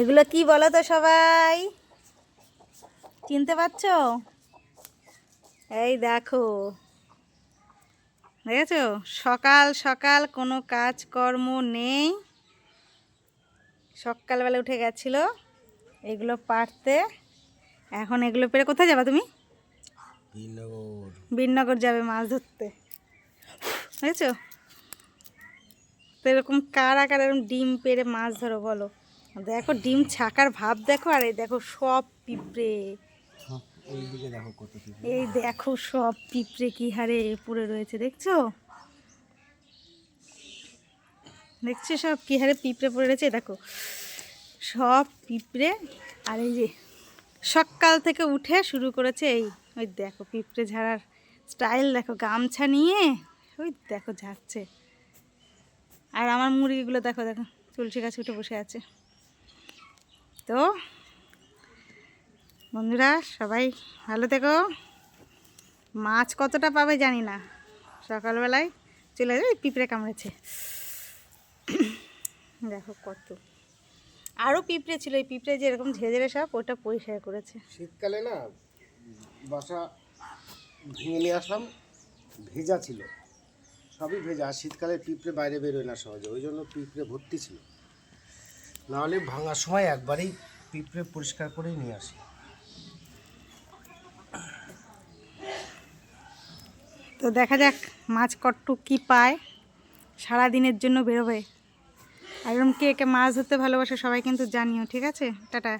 এগুলো কি বলো তো সবাই, চিনতে পারছো? এই দেখো, দেখেছো? সকাল সকাল কোনো কাজকর্ম নেই, সকালবেলা উঠে গেছিল এগুলো পাড়তে। এখন এগুলো পেরে কোথায় যাবা তুমি? বীরনগর যাবে মাছ ধরতে, বুঝেছো? তো এরকম কারা কারা এরকম ডিম পেড়ে মাছ ধরো বলো? দেখো ডিম ছাকার ভাব দেখো, আর এই দেখো সব পিঁপড়ে, এই দেখো সব পিঁপড়ে কি হারে পড়ে রয়েছে, দেখছো? দেখছো সব কি হারে পিঁপড়ে পড়ে রয়েছে, দেখো সব পিঁপড়ে। আর এই যে সকাল থেকে উঠে শুরু করেছে, এই ওই দেখো পিঁপড়ে ঝাড়ার স্টাইল দেখো, গামছা নিয়ে ওই দেখো ঝাড়ছে। আর আমার মুরগিগুলো দেখো দেখো তুলসী গাছে উঠে বসে আছে। তো বন্ধুরা সবাই ভালো থেকো। মাছ কতটা পাবে জানি না, সকালবেলায় চলে যাবে, পিঁপড়ে কামড়েছে দেখো কত, আরও পিঁপড়ে ছিল, এই পিঁপড়ে যে এরকম ঝেড়ে ঝেড়ে সব ওটা পরিষ্কার করেছে। শীতকালে না বাসা ভেঙে নিয়ে আসলাম, ভেজা ছিল, সবই ভেজা। আর শীতকালে পিঁপড়ে বাইরে বেরোয় না সহজে, ওই জন্য পিঁপড়ে ভর্তি ছিল। নাহলে ভাঙার সময় একবারেই পিঁপড়ে পরিষ্কার করেই নিয়ে আসি। তো দেখা যাক মাছ কটটুক কী পায়, সারাদিনের জন্য বেরোবে। আর এরকম কে কে মাছ ধরতে ভালোবাসে সবাই কিন্তু জানিও, ঠিক আছে? টাটা।